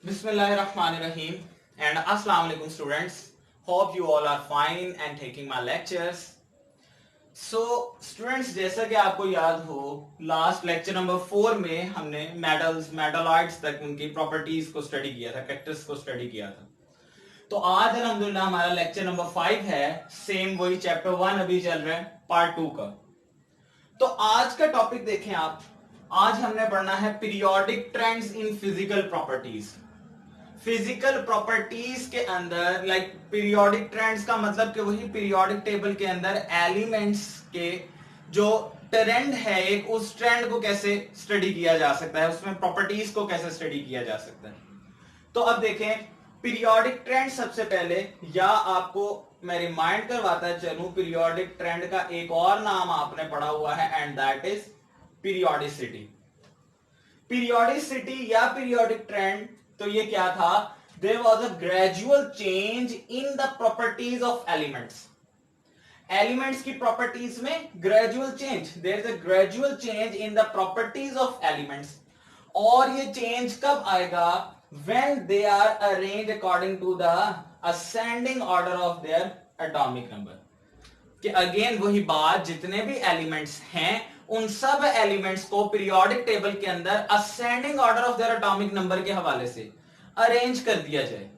Bismillahirrahmanirrahim and Assalamu alaikum students. Hope you all are fine and taking my lectures. So students, जैसा कि आपको याद हो last lecture number 4 में हमने मेटल्स मेटलॉइड्स तक उनकी प्रॉपर्टीज को स्टडी किया था, कैरेक्टर्स को स्टडी किया था। तो आज अल्हम्दुलिल्लाह हमारा लेक्चर नंबर 5 है, सेम वही चैप्टर 1 अभी चल रहा है पार्ट 2 का। तो आज का टॉपिक देखें आप, आज हमने पढ़ना है periodic trends in physical properties. Physical properties के अंदर लाइक पीरियोडिक ट्रेंड्स का मतलब कि वही पीरियोडिक टेबल के अंदर एलिमेंट्स के जो ट्रेंड है एक, उस ट्रेंड को कैसे स्टडी किया जा सकता है, उसमें प्रॉपर्टीज को कैसे स्टडी किया जा सकता है। तो अब देखें पीरियोडिक ट्रेंड, सबसे पहले या आपको मैं रिमाइंड करवाता चलूं, पीरियोडिक ट्रेंड का एक और नाम आपने पढ़ा हुआ है and that is periodicity. Periodicity या पीरियोडिक ट्रेंड, तो ये क्या था? There was a gradual change in the properties of elements. Elements की प्रॉपर्टीज में gradual change, there is a gradual change in the properties of elements. और ये change कब आएगा? When they are arranged according to the ascending order of their atomic number. कि again वही बात, जितने भी एलिमेंट्स हैं उन सब एलिमेंट्स को पीरियोडिक टेबल के अंदर ascending order of their atomic number के हवाले से अरेंज कर दिया जाए।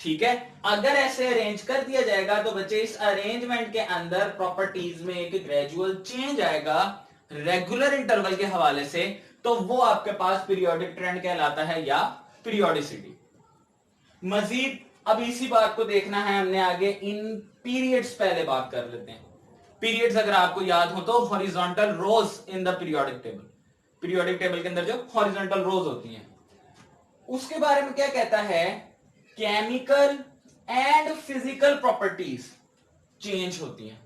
ठीक है, अगर ऐसे अरेंज कर दिया जाएगा तो बच्चे इस अरेंजमेंट के अंदर प्रॉपर्टीज में एक ग्रेजुअल चेंज आएगा रेगुलर इंटरवल के हवाले से, तो वो आपके पास पीरियोडिक ट्रेंड कहलाता है या पीरियोडिसिटी। मजीद अब इसी बात को देखना है हमने आगे, इन पीरियड्स पहले बात कर लेते हैं। पीरियड्स अगर आपको याद हो तो horizontal rows in the periodic table, periodic table के अंदर जो हॉरिजॉन्टल रोज होती हैं उसके बारे में क्या कहता है? Chemical and physical properties change होती हैं।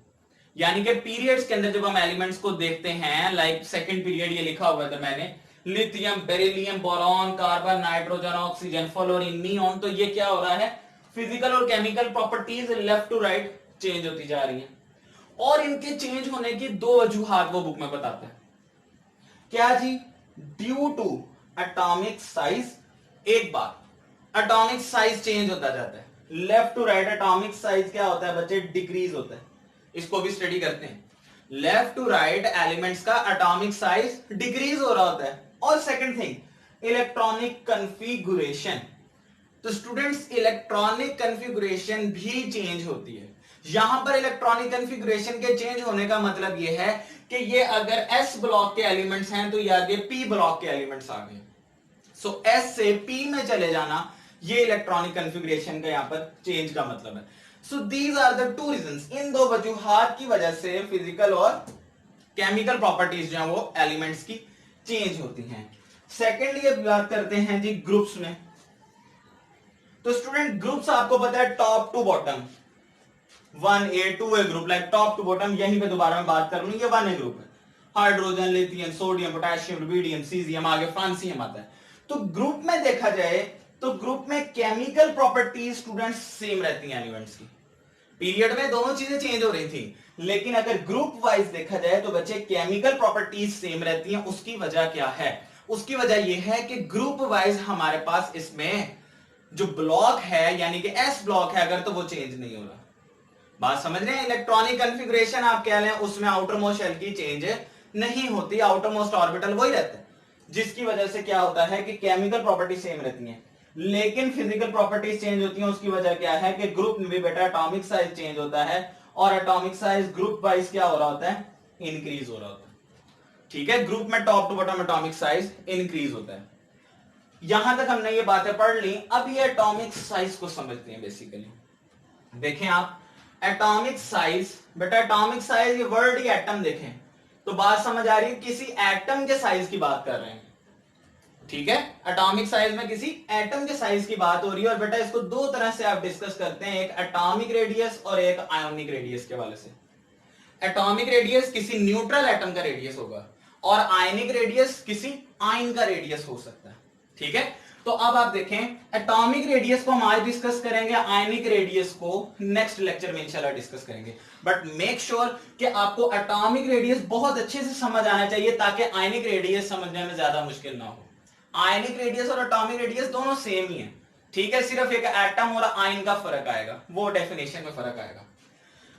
यानी कि पीरियड्स के अंदर जब हम एलिमेंट्स को देखते हैं, लाइक सेकंड पीरियड ये लिखा हुआ था मैंने, lithium, beryllium, boron, carbon, nitrogen, oxygen, fluorine, neon, तो ये क्या हो रहा है? फिजिकल और chemical properties left to right change होती जा रही हैं। और इनके चेंज होने की दो वजूहात वो बुक में बताते हैं। क्या जी? Due to atomic size. एक बात, एटॉमिक साइज चेंज होता जाता है, left to right atomic size क्या होता है बच्चे? डिक्रीज होता है। इसको भी स्टडी करते हैं, लेफ्ट टू राइट एलिमेंट्स का एटॉमिक साइज डिक्रीज हो रहा होता है। और सेकंड थिंग, इलेक्ट्रॉनिक कन्फिगुरेशन। तो स्टूडेंट्स इलेक्ट्रॉनिक कन्फिगुरेशन भी चेंज होती है। यहां पर इलेक्ट्रॉनिक कन्फिगुरेशन के चेंज होने का मतलब यह है कि ये अगर S ब्लॉक के एलिमेंट्स हैं तो ये आगे P ब्लॉक के एलिमेंट्स आ गए। सो S से P में चले जाना, ये इलेक्ट्रॉनिक कन्फिगुरेशन का यहां पर चेंज का मतलब है। So these are the two reasons, इन दो वजूहात की वजह से फिजिकल और केमिकल प्रॉपर्टीज जो है वो एलिमेंट्स की चेंज होती हैं। सेकेंडली अब बात करते हैं जी ग्रुप्स में। तो स्टूडेंट ग्रुप्स आपको पता है top to bottom, 1A 2A group, like top to bottom, यहीं पे दोबारा मैं बात कर लूं, ये 1A ग्रुप है। Hydrogen, lithium, sodium, potassium, rubidium, caesium, आगे फ्रांसियम आता है। तो ग्रुप में देखा जाए तो ग्रुप में केमिकल प्रॉपर्टीज स्टूडेंट्स सेम रहती हैं एलिमेंट्स की। पीरियड में दोनों चीजें चेंज हो रही थी, लेकिन अगर ग्रुप वाइज देखा जाए तो बच्चे केमिकल प्रॉपर्टीज सेम रहती हैं। उसकी वजह क्या है? उसकी वजह यह है कि ग्रुप वाइज हमारे पास इसमें जो ब्लॉक है यानी कि S ब्लॉक है अगर, तो वो चेंज नहीं हो रहा। बात समझ रहे हैं? इलेक्ट्रॉनिक कन्फिगुरेशन आप कह लें, उसमें आउटर मोस्ट शेल की चेंज नहीं होती, आउटर मोस्ट ऑर्बिटल वही रहता है, जिसकी वजह से क्या होता है कि केमिकल प्रॉपर्टी सेम रहती हैं लेकिन फिजिकल प्रॉपर्टीज चेंज होती हैं। उसकी वजह क्या है कि ग्रुप में भी बेटा एटॉमिक साइज चेंज होता है और एटॉमिक साइज ग्रुप वाइज क्या हो रहा होता है? इंक्रीज हो रहा होता है। ठीक है, ग्रुप में top to bottom atomic size increase होता है। यहां तक हमने ये बातें पढ़ ली। अब ये एटॉमिक साइज को समझते हैं बेसिकली। देखें आप, एटॉमिक साइज, बेटा एटॉमिक साइज ये वर्ड ही एटम देखें तो बात समझ आ रही है, किसी एटम के साइज की बात कर रहे हैं। ठीक है, एटॉमिक साइज में किसी एटम के साइज की बात हो रही है। और बेटा इसको दो तरह से आप डिस्कस करते हैं, एक एटॉमिक रेडियस और एक आयोनिक रेडियस के वाले से। एटॉमिक रेडियस किसी न्यूट्रल एटम का रेडियस होगा और आयनिक रेडियस किसी आयन का रेडियस हो सकता है। ठीक है, तो अब आप देखें एटॉमिक रेडियस को हम आज डिस्कस करेंगे, आयनिक रेडियस को नेक्स्ट लेक्चर में इंशाल्लाह डिस्कस करेंगे। बट मेक श्योर कि आपको एटॉमिक रेडियस बहुत अच्छे से समझ आना चाहिए ताकि आयनिक रेडियस समझने में ज्यादा मुश्किल ना हो। आयनिक रेडियस और एटॉमिक रेडियस दोनों सेम ही है, ठीक है, सिर्फ एक एटम और आयन का फर्क आएगा, वो डेफिनेशन में फर्क आएगा।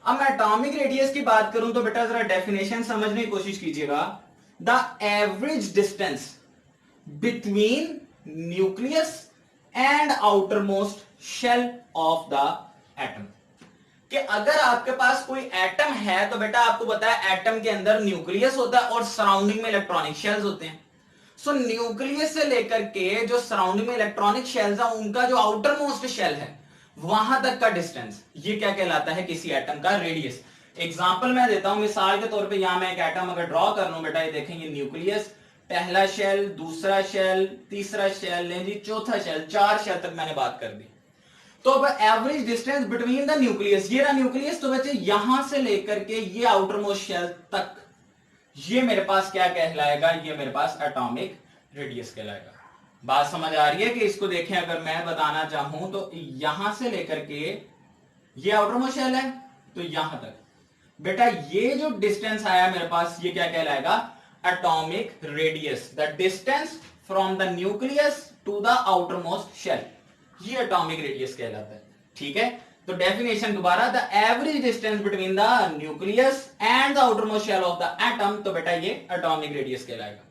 अब मैं एटॉमिक रेडियस की बात करूं तो बेटा जरा डेफिनेशन समझने की कोशिश कीजिएगा। The average distance between nucleus and outermost shell of the atom. कि अगर आपके पास कोई एटम है तो बेटा आपको पता है एटम के अंदर न्यूक्लियस होता है और सराउंडिंग में इलेक्ट्रॉनिक शेल्स होते हैं। सो न्यूक्लियस से लेकर के जो सराउंडिंग में इलेक्ट्रॉनिक शेल्स है उनका जो आउटर मोस्ट शेल है वहां तक का डिस्टेंस, ये क्या कहलाता है किसी एटम का रेडियस। एग्जांपल मैं देता हूं, मिसाल के तौर पे यहां मैं एक एटम अगर ड्रॉ कर लूं बेटा, ये देखेंगे न्यूक्लियस, पहला शेल, दूसरा शेल, तीसरा शेल, लें जी चौथा शेल, 4 शेल तक मैंने बात कर दी। तो अब average distance between the nucleus, ये रहा न्यूक्लियस, तो बच्चे यहां से लेकर के ये आउटर मोस्ट शेल तक, ये मेरे पास क्या कहलाएगा, ये मेरे पास एटॉमिक रेडियस कहलाएगा। बात समझ आ रही है कि इसको देखें, अगर मैं बताना चाहूं तो यहां से लेकर के ये आउटर मोस्ट शेल है तो यहां तक बेटा ये जो डिस्टेंस आया मेरे पास, ये क्या कहलाएगा, atomic radius. The distance from the nucleus to the outermost shell, ये एटॉमिक रेडियस कहलाता है। ठीक है, तो डेफिनेशन दोबारा, the average distance between the nucleus and the outermost shell of the atom, तो बेटा ये एटॉमिक रेडियस कहलाएगा।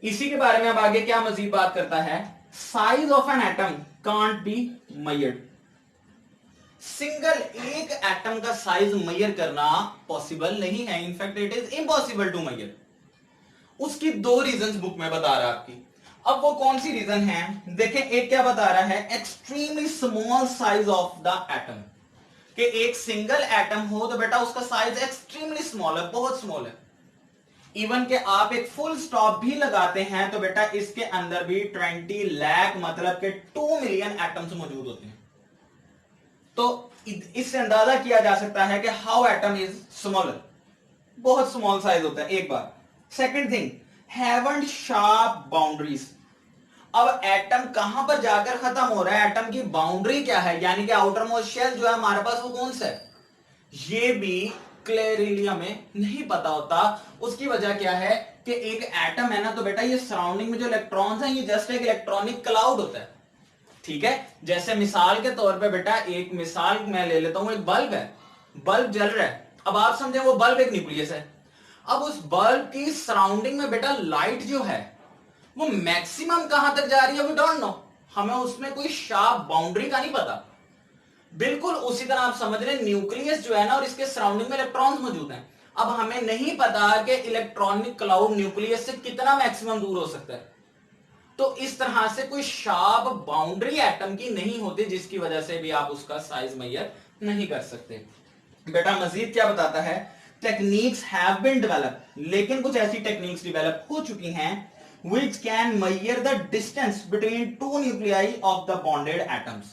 इसी के बारे में अब आगे क्या मजीद बात करता है, size of an atom can't be measured. Single एक एटम का साइज मेजर करना पॉसिबल नहीं है, in fact it is impossible to measure. उसकी 2 रीजंस बुक में बता रहा है आपकी। अब वो कौन सी रीजन है देखें, एक क्या बता रहा है, extremely small size of the atom, कि एक सिंगल एटम हो तो बेटा उसका साइज एक्सट्रीमली स्मॉल है, बहुत स्मॉल है। इवन के आप एक फुल स्टॉप भी लगाते हैं तो बेटा इसके अंदर भी 20 लाख मतलब के 2 मिलियन एटम्स मौजूद होते हैं। तो इससे अंदाजा किया जा सकता है कि हाउ एटम इज स्मॉलर, बहुत स्मॉल साइज होता है, एक बार। Second thing, haven't sharp boundaries. अब एटम कहां पर जाकर खत्म हो रहा है, एटम की बाउंड्री क्या है, यानी कि आउटर मोस्ट शेल जो है हमारे पास वो कौन सा है, ये भी क्लियरली हमें नहीं पता होता। उसकी वजह क्या है कि एक एटम है ना, तो बेटा ये सराउंडिंग में जो इलेक्ट्रॉन्स हैं ये जस्ट एक इलेक्ट्रॉनिक क्लाउड होता है। ठीक है, जैसे मिसाल के तौर पे बेटा एक मिसाल मैं ले लेता हूं, एक बल्ब है, बल्ब जल रहा है, अब आप समझे वो बल्ब एक न्यूक्लियस है। अब उस बल्ब की सराउंडिंग में बेटा लाइट जो है वो मैक्सिमम कहां तक जा रही है, वी डोंट नो, हमें उसमें कोई शार्प बाउंड्री का नहीं पता। बिल्कुल उसी तरह आप समझ रहे न्यूक्लियस जो है ना और इसके सराउंडिंग में इलेक्ट्रॉन्स मौजूद हैं। अब हमें नहीं पता कि इलेक्ट्रॉनिक क्लाउड न्यूक्लियस से कितना मैक्सिमम दूर हो सकता है। तो इस तरह से कोई शार्प बाउंड्री एटम की नहीं होती, जिसकी वजह से भी आप उसका साइज मेजर नहीं कर सकते। बेटा मजीद क्या बताता है, टेक्निक्स हैव बीन डेवलप, लेकिन कुछ ऐसी टेक्निक्स डेवलप हो चुकी हैं which can measure the distance between 2 nuclei of the bonded atoms।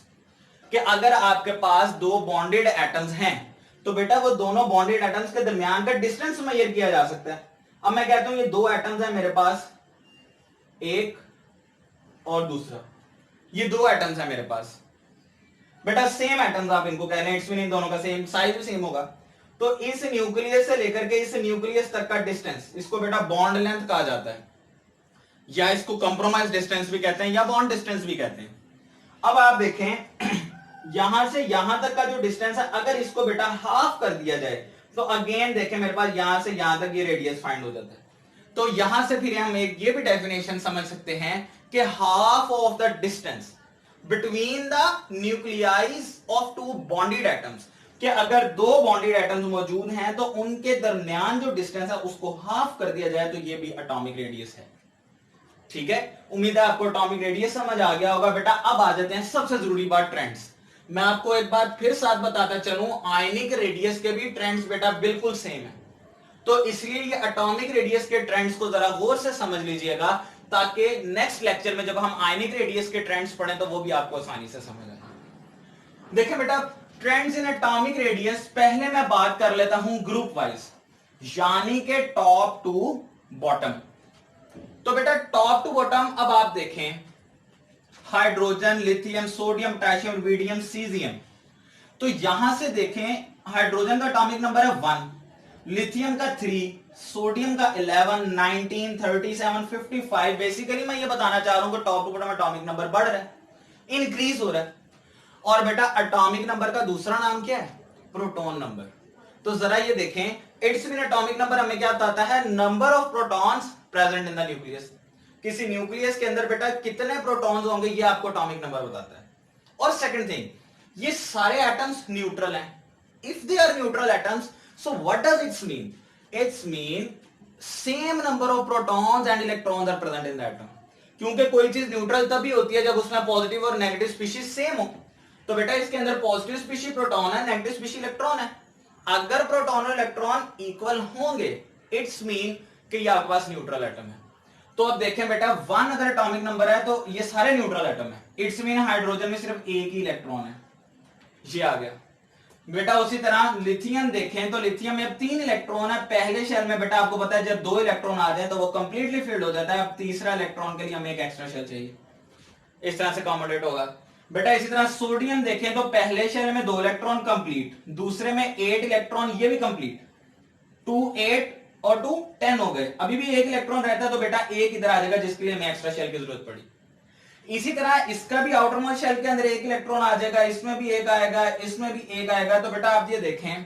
कि अगर आपके पास 2 बॉन्डेड एटम्स हैं तो बेटा वो दोनों बॉन्डेड एटम्स के दरमियान का डिस्टेंस मेजर किया जा सकता है। अब मैं कहता हूं ये 2 एटम्स हैं मेरे पास, एक और दूसरा, ये 2 एटम्स हैं मेरे पास, बेटा सेम एटम्स आप इनको कह रहे हैं, इट्स मीन इन दोनों का सेम साइज भी सेम होगा। तो इस न्यूक्लियस से लेकर के इस न्यूक्लियस तक का डिस्टेंस, इसको बेटा बॉन्ड लेंथ कहा जाता है, या इसको कंप्रोमाइज डिस्टेंस भी कहते हैं, या बॉन्ड डिस्टेंस भी कहते हैं। अब आप देखें यहां से यहां तक का जो डिस्टेंस है, अगर इसको बेटा हाफ कर दिया जाए तो अगेन देखें मेरे पास यहां से यहां तक ये रेडियस फाइंड हो जाता है। तो यहां से फिर हम एक ये भी डेफिनेशन समझ सकते हैं कि half of the distance between the nuclei of 2 bonded atoms, कि अगर 2 बॉन्डेड एटम्स मौजूद हैं तो उनके दरमियान जो डिस्टेंस है उसको हाफ कर दिया जाए तो ये भी एटॉमिक रेडियस है। ठीक है, उम्मीद है आपको एटॉमिक रेडियस समझ आ गया होगा। बेटा अब आ जाते हैं सबसे जरूरी बात, ट्रेंड्स। मैं आपको एक बार फिर साथ बताता चलूं, आयनिक रेडियस के भी ट्रेंड्स बेटा बिल्कुल सेम है। तो इसलिए ये एटॉमिक रेडियस के ट्रेंड्स को जरा गौर से समझ लीजिएगा, ताकि नेक्स्ट लेक्चर में जब हम आयनिक रेडियस के ट्रेंड्स पढ़ें तो वो भी आपको आसानी से समझ आए। देखिए बेटा ट्रेंड्स इन एटॉमिक रेडियस, पहले मैं बात कर लेता हूं ग्रुप वाइज, यानी कि टॉप टू बॉटम। तो बेटा टॉप टू बॉटम अब आप देखें, hydrogen, lithium, sodium, potassium, rubidium, caesium. तो यहां से देखें हाइड्रोजन का एटॉमिक नंबर है 1, लिथियम का 3, सोडियम का 11, 19, 37, 55। बेसिकली मैं ये बताना चाह रहा हूं कि top to bottom atomic number बढ़ रहा है। इंक्रीज हो रहा है। और बेटा एटॉमिक नंबर का दूसरा नाम क्या है? Proton number. तो जरा ये देखें, इट्स मीन एटॉमिक नंबर हमें क्या बताता है? Number of protons present in the nucleus. किसी न्यूक्लियस के अंदर बेटा कितने प्रोटॉन्स होंगे ये आपको एटॉमिक नंबर बताता है। और सेकंड थिंग, ये सारे एटम्स न्यूट्रल हैं। If they are neutral atoms, so what does its mean? Its mean same number of protons and electrons are present in the atom. क्योंकि कोई चीज न्यूट्रल तभी होती है जब उसमें पॉजिटिव और नेगेटिव स्पीशीज सेम हो। तो बेटा इसके अंदर पॉजिटिव स्पीशीज प्रोटॉन है, नेगेटिव स्पीशीज इलेक्ट्रॉन है। अगर प्रोटॉन और इलेक्ट्रॉन इक्वल होंगे, इट्स मीन कि ये आपके पास न्यूट्रल एटम है। तो अब देखें बेटा, 1 अगर एटॉमिक नंबर है तो ये सारे न्यूट्रल एटम है। इट्स मीन हाइड्रोजन में सिर्फ एक ही इलेक्ट्रॉन है, ये आ गया बेटा। उसी तरह लिथियम देखें तो लिथियम में अब 3 इलेक्ट्रॉन है। पहले शेल में बेटा आपको पता है जब 2 इलेक्ट्रॉन आ जाए तो वो कंप्लीटली फिल्ड हो जाता है। अब तीसरा इलेक्ट्रॉन के लिए हमें एक एक्स्ट्रा शेल चाहिए, इस तरह से अकोमोडेट होगा बेटा। इसी तरह सोडियम देखें तो पहले शेल में 2 इलेक्ट्रॉन कंप्लीट, दूसरे में 8 इलेक्ट्रॉन, ये भी कंप्लीट। 2 8 और 2 10 हो गए। अभी भी एक इलेक्ट्रॉन रहता है तो बेटा एक इधर आ जाएगा, जिसके लिए हमें एक्स्ट्रा शेल की जरूरत पड़ी। इसी तरह इसका भी आउटर मोस्ट शेल के अंदर एक इलेक्ट्रॉन आ जाएगा, इसमें भी एक आएगा, इसमें भी एक आएगा। तो बेटा आप ये देखें,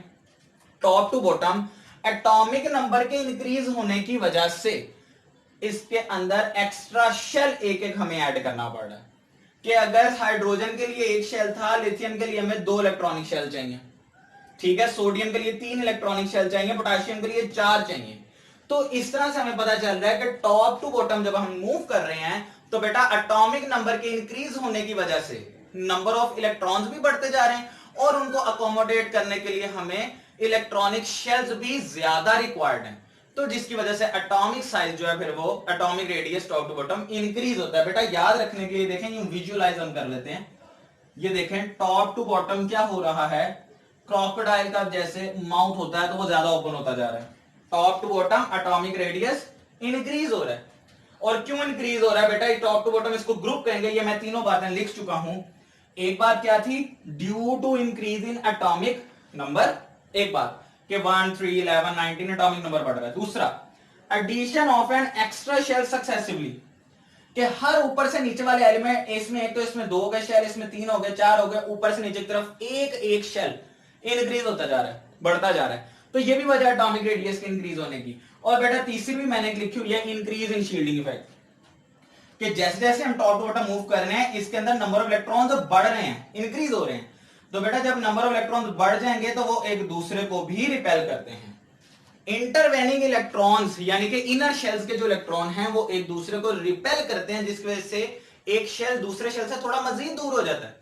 top to bottom atomic number के इंक्रीज होने की वजह से इसके अंदर एक्स्ट्रा शेल एक एक हमें ऐड करना पड़ रहा है। कि अगर हाइड्रोजन के लिए एक शेल था, लिथियम के लिए हमें 2 इलेक्ट्रॉनिक शेल चाहिए, ठीक है। सोडियम के लिए 3 इलेक्ट्रॉनिक शेल चाहिए, पोटेशियम के लिए 4 चाहिए। तो इस तरह से हमें पता चल रहा है कि टॉप टू बॉटम जब हम मूव कर रहे हैं तो बेटा एटॉमिक नंबर के इंक्रीज होने की वजह से नंबर ऑफ इलेक्ट्रॉन्स भी बढ़ते जा रहे हैं और उनको अकोमोडेट करने के लिए हमें इलेक्ट्रॉनिक शेल्स भी ज्यादा रिक्वायर्ड हैं। तो जिसकी वजह से एटॉमिक साइज जो है फिर वो atomic radius top to bottom increase होता है। बेटा याद रखने के लिए देखें, यूं विजुअलाइज हम कर लेते हैं। ये देखें टॉप टू बॉटम क्या हो रहा है, क्रोकोडाइल का जैसे माउथ होता है तो वो ज्यादा ओपन होता जा रहा है। Top to bottom atomic radius increase हो रहा है। और क्यों इंक्रीज हो रहा है बेटा? टॉप टू बॉटम इसको ग्रुप कहेंगे। ये मैं तीनों बातें लिख चुका हूं। एक बात क्या थी? Due to increase in atomic number, एक बात कि 1 3 11 19 एटॉमिक नंबर बढ़ रहा है। दूसरा, addition of an extra shell successively, कि हर ऊपर से नीचे वाले एलिमेंट, इसमें एक तो इसमें 2 हो गए शेल, इसमें 3 हो गए, 4 हो गए, ऊपर से नीचे की तरफ एक एक शेल इंक्रीज होता जा रहा है, बढ़ता जा रहा है। तो ये भी वजह एटॉमिक रेडियस के इंक्रीज होने की। और बेटा तीसरी भी मैंने लिखी हुई है, इंक्रीज इन शील्डिंग इफेक्ट, कि जैसे जैसे हम टॉप टू बॉटम मूव कर रहे हैं इसके अंदर नंबर ऑफ इलेक्ट्रॉन्स बढ़ रहे हैं, इंक्रीज हो रहे हैं। तो बेटा जब नंबर ऑफ इलेक्ट्रॉन्स बढ़ जाएंगे तो वो एक दूसरे को भी रिपेल करते हैं। इंटरवेनिंग इलेक्ट्रॉन्स यानी कि इनर शेल्स के जो इलेक्ट्रॉन हैं वो एक दूसरे को रिपेल करते हैं, जिसकी वजह से एक शेल दूसरे शेल से थोड़ा मजीद दूर हो जाता है।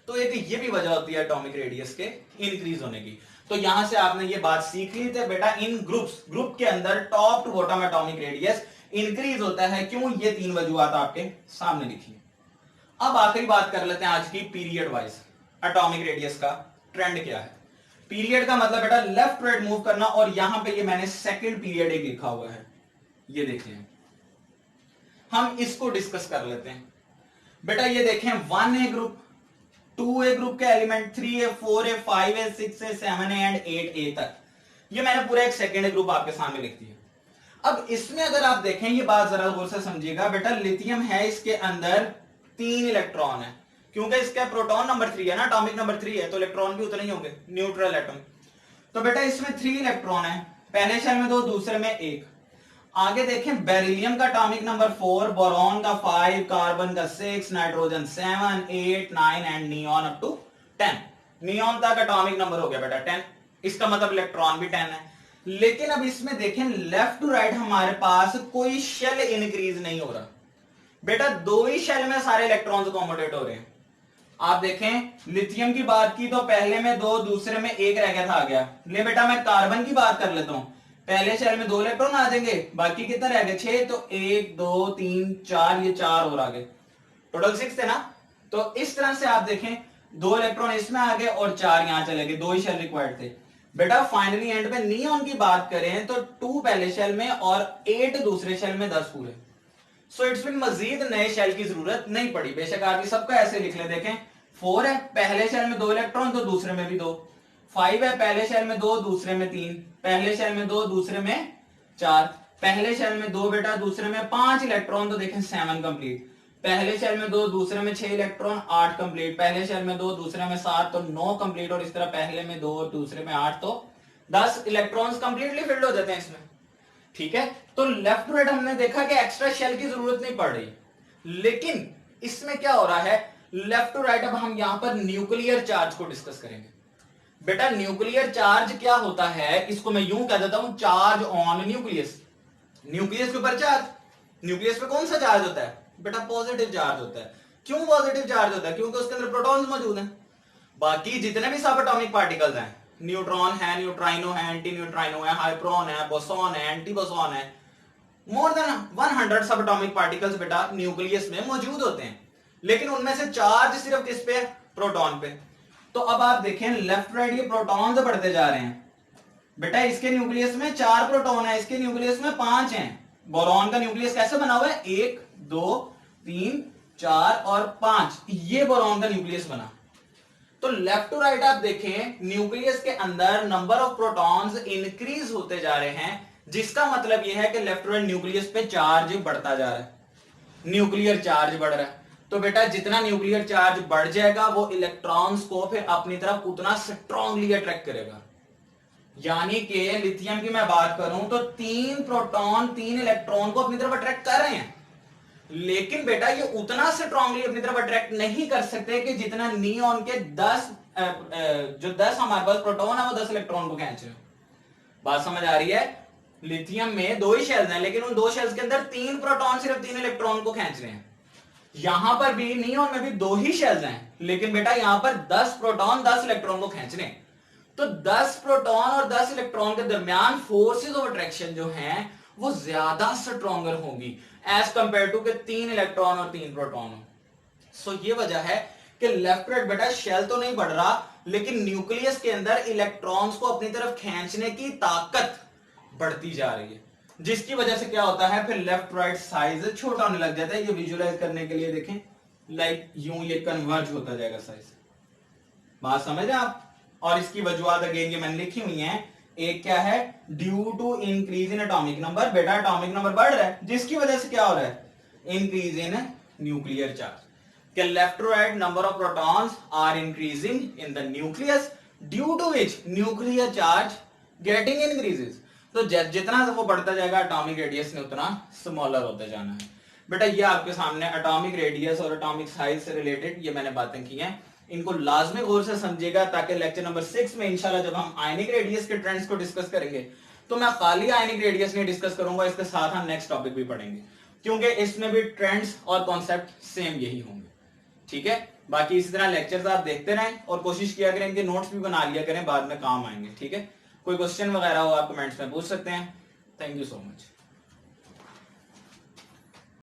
तो एक ये भी वजह होती है एटॉमिक रेडियस के इंक्रीज होने की। तो यहां से आपने ये बात सीख ली थी बेटा, इन ग्रुप के अंदर top to bottom atomic radius increase होता है। क्यों? ये 3 वजूहत आपके सामने लिखी। अब आखिरी बात कर लेते हैं आज की, पीरियड वाइज एटॉमिक रेडियस का ट्रेंड क्या है। पीरियड का मतलब बेटा लेफ्ट राइट मूव करना, और यहां पे ये मैंने सेकंड पीरियड एक लिखा हुआ है, ये देखिए। हम इसको डिस्कस कर लेते हैं बेटा। ये देखें 1A ग्रुप, 2A ग्रुप के element, 3A 4A 5A 6A 7A and 8A तक, ये मैंने पूरा एक सेकंड ग्रुप आपके सामने लिख दिया। अब इसमें अगर आप देखें, ये बात जरा गौर से समझिएगा बेटा, लिथियम है, इसके अंदर 3 इलेक्ट्रॉन है, क्योंकि इसका प्रोटॉन नंबर 3 है ना, एटॉमिक नंबर 3 है, तो इलेक्ट्रॉन भी उतने ही होंगे, न्यूट्रल एटम। तो बेटा इसमें 3 इलेक्ट्रॉन है, पहले शेल में 2, दूसरे में 1। आगे देखें, बेरिलियम का एटॉमिक नंबर 4, बोरॉन का 5, कार्बन का 6, nitrogen 7, 8, 9 and neon up to 10। Neon तक एटॉमिक नंबर हो गया बेटा 10, इसका मतलब इलेक्ट्रॉन भी 10 है। लेकिन अब इसमें देखें लेफ्ट टू राइट हमारे पास कोई शेल इंक्रीज नहीं हो रहा बेटा, 2 ही शेल में सारे इलेक्ट्रॉन्स अकोमोडेट हो रहे हैं। आप देखें लिथियम की बात की तो पहले में 2, दूसरे में 1 रह गया था, आ गया। ले बेटा मैं कार्बन की बात कर लेता हूं, पहले शेल में 2 इलेक्ट्रॉन आ जाएंगे, बाकी कितना रह गए 6, तो 1 2 3 4, ये 4 और आ गए, टोटल 6 थे ना। तो इस तरह से आप देखें 2 इलेक्ट्रॉन इसमें आ गए और 4 यहां चले गए, 2 ही शेल रिक्वायर्ड थे बेटा। फाइनली एंड पे नियॉन की बात करें तो 2 पहले शेल में और 8 दूसरे शेल में, 10 पूरे। सो इट्स मीन मजीद नए शेल की जरूरत नहीं पड़ी। बेशक आप सबका ऐसे लिख ले, देखें 4 है, पहले शेल में 2 इलेक्ट्रॉन तो दूसरे में भी 2। 5 है, पहले शेल में 2, दूसरे में 3, पहले शेल में 2, दूसरे में 4, पहले शेल में 2 बेटा, दूसरे में 5 इलेक्ट्रॉन, तो देखें 7 कंप्लीट। पहले शेल में 2, दूसरे में 6 इलेक्ट्रॉन, 8 कंप्लीट। पहले शेल में 2, दूसरे में 7, तो 9 कंप्लीट। और इस तरह पहले में 2 और दूसरे में 8, तो 10 इलेक्ट्रॉन्स कंप्लीटली फिल्ड हो जाते हैं इसमें। ठीक है, तो लेफ्ट टू राइट हमने देखा कि एक्स्ट्रा शेल की जरूरत नहीं पड़ रही, लेकिन इसमें क्या हो रहा है, लेफ्ट टू राइट अब हम यहां पर न्यूक्लियर चार्ज को डिस्कस करेंगे। बेटा न्यूक्लियर चार्ज क्या होता है, इसको मैं यूं कह देता हूं, चार्ज ऑन न्यूक्लियस। न्यूक्लियस के ऊपर चार्ज, न्यूक्लियस पे कौन सा चार्ज होता है बेटा, पॉजिटिव चार्ज होता है। क्यों पॉजिटिव चार्ज होता है, क्योंकि उसके अंदर प्रोटॉन्स मौजूद हैं। बाकी जितने भी सब एटॉमिक पार्टिकल्स हैं, न्यूट्रॉन है, न्यूट्राइनो है, एंटी न्यूट्राइनो है, हाइड्रोन है, बोसॉन है, एंटी बोसॉन है, मोर देन 100 सब एटॉमिक पार्टिकल्स बेटा न्यूक्लियस में मौजूद होते हैं। लेकिन उनमें से चार्ज सिर्फ किस पे है, प्रोटॉन पे। तो अब आप देखें लेफ्ट राइट ये प्रोटॉन्स बढ़ते जा रहे हैं बेटा। इसके न्यूक्लियस में 4 प्रोटॉन है, इसके न्यूक्लियस में 5 हैं। बोरॉन का न्यूक्लियस कैसे बना हुआ है, 1 2 3 4 और 5, ये बोरॉन का न्यूक्लियस बना। तो लेफ्ट टू राइट आप देखें, न्यूक्लियस के अंदर नंबर ऑफ प्रोटॉन्स इंक्रीज होते जा रहे हैं, जिसका मतलब यह है कि लेफ्ट टू राइट न्यूक्लियस पे चार्ज बढ़ता जा रहा है, न्यूक्लियर चार्ज बढ़ रहा है। तो बेटा जितना न्यूक्लियर चार्ज बढ़ जाएगा वो इलेक्ट्रॉन्स को फिर अपनी तरफ उतना स्ट्रांगली अट्रैक्ट करेगा। यानी कि लिथियम की मैं बात करूं तो 3 प्रोटॉन 3 इलेक्ट्रॉन को अपनी तरफ अट्रैक्ट कर रहे हैं, लेकिन बेटा ये उतना स्ट्रांगली अपनी तरफ अट्रैक्ट नहीं कर सकते कि जितना नियॉन के 10 जो 10 हमारे पास प्रोटॉन है वो 10 इलेक्ट्रॉन को खींच रहे हो। बात समझ आ रही है? लिथियम में 2 ही शेल्स हैं, लेकिन उन 2 शेल्स के अंदर 3 प्रोटॉन सिर्फ 3 इलेक्ट्रॉन को खींच रहे हैं। यहां पर भी नियॉन में भी 2 ही शेल्स हैं, लेकिन बेटा यहां पर 10 प्रोटॉन 10 इलेक्ट्रॉन को खींच रहे हैं। तो 10 प्रोटॉन और 10 इलेक्ट्रॉन के दरमियान फोर्सेस ऑफ अट्रैक्शन जो हैं वो ज्यादा स्ट्रॉन्गर होंगी एज कंपेयर टू के 3 इलेक्ट्रॉन और 3 प्रोटॉन हो। सो ये वजह है कि लेफ्ट राइट बेटा शेल तो नहीं बढ़ रहा, लेकिन न्यूक्लियस के अंदर इलेक्ट्रॉन्स को अपनी तरफ खींचने की ताकत बढ़ती जा रही है, जिसकी वजह से क्या होता है, फिर लेफ्ट राइट साइज छोटा होने लग जाता है। ये विजुअलाइज करने के लिए देखें, लाइक यूं ये कन्वर्ज होता जाएगा साइज। बात समझ रहे आप? और इसकी वजूहत अगेन ये मैंने लिखी हुई है। एक क्या है, due to increase in atomic number, बेटा एटॉमिक नंबर बढ़ रहा है, जिसकी वजह से क्या हो रहा है, इंक्रीज इन न्यूक्लियर चार्ज। के left to right number of protons are increasing in the nucleus, due to which nuclear charge getting increases. तो जितना वो बढ़ता जाएगा एटॉमिक रेडियस ने उतना स्मॉलर होता जाना है। बेटा ये आपके सामने एटॉमिक रेडियस और एटॉमिक साइज से रिलेटेड ये मैंने बातें की हैं, इनको लाजमी गौर से समझिएगा, ताकि लेक्चर नंबर 6 में इंशाल्लाह जब हम आयनिक रेडियस के ट्रेंड्स को डिस्कस करेंगे तो मैं खाली आयनिक रेडियस नहीं डिस्कस करूंगा, इसके साथ हम नेक्स्ट टॉपिक भी पढ़ेंगे, क्योंकि इसमें भी ट्रेंड्स और कॉन्सेप्ट सेम यही होंगे। ठीक है, बाकी इसी तरह लेक्चर्स आप देखते रहें और कोशिश किया करें कि नोट्स भी बना लिया करें, बाद में काम आएंगे। ठीक है, कोई क्वेश्चन वगैरह हो आप कमेंट्स में पूछ सकते हैं। Thank you so much.